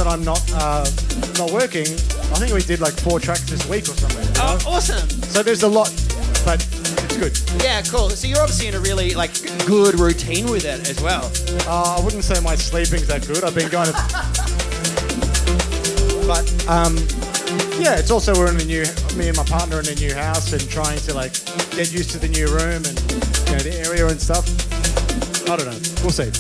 I'm not working, I think we did like 4 tracks this week or something. Oh, awesome. So there's a lot, but it's good. Yeah, cool. So you're obviously in a really good routine with it as well. I wouldn't say my sleeping's that good. I've been going to, but Yeah, it's also we're in a new. Me and my partner in a new house and trying to like get used to the new room and the area and stuff. I don't know. We'll see.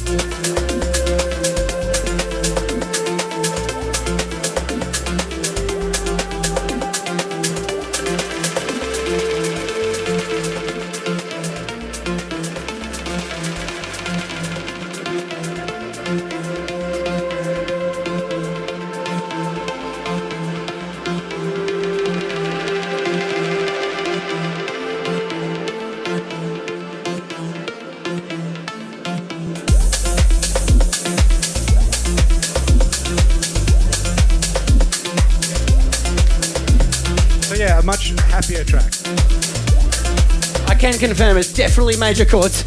Yeah, a much happier track. I can confirm it's definitely major chords.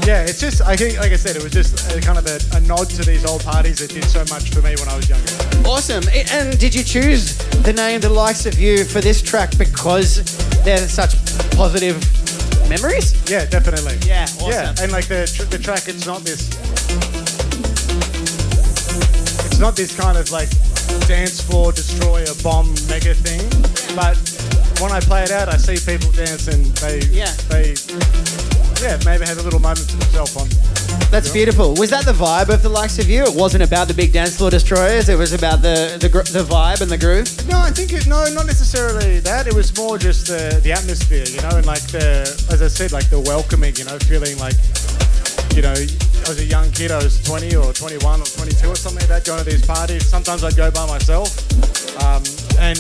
Yeah, it's just, I think, like I said, it was just kind of a nod to these old parties that did so much for me when I was younger. Awesome. And did you choose the name The Likes of You for this track because they're such positive memories? Yeah, definitely. Yeah, awesome. Yeah, and like the track, it's not this kind of like dance floor, destroy a bomb mega thing, but when I play it out, I see people dance and they maybe have a little moment to themselves on. That's beautiful. Was that the vibe of The Likes of You? It wasn't about the big dance floor destroyers. It was about the vibe and the groove. No, I think not necessarily that. It was more just the atmosphere, and like as I said, like the welcoming, feeling like, I was a young kid. I was 20 or 21 or 22 or something like that, going to these parties. Sometimes I'd go by myself, and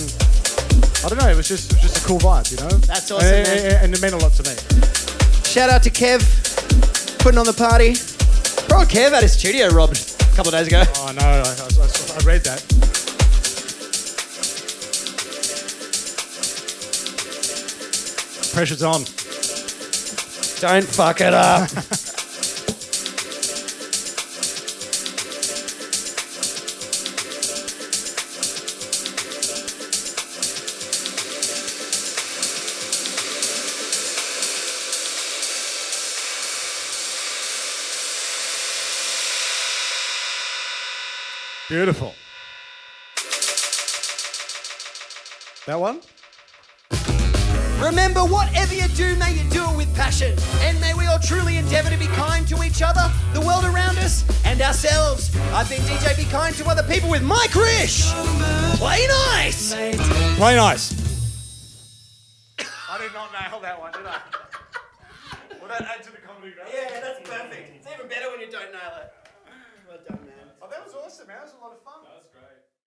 I don't know. It was just a cool vibe, That's awesome, man. And it meant a lot to me. Shout out to Kev, putting on the party. Bro, Kev had his studio robbed a couple of days ago. Oh no, I read that. Pressure's on. Don't fuck it up. Beautiful. That one? Remember, whatever you do, may you do it with passion. And may we all truly endeavour to be kind to each other, the world around us, and ourselves. I've been DJ Be Kind to Other People with Mike Rish. Play nice. Play nice. I did not nail that one, did I? Will that add to the comedy? Yeah, that's perfect. It's even better when you don't nail it. Well done, man. Oh, that was awesome.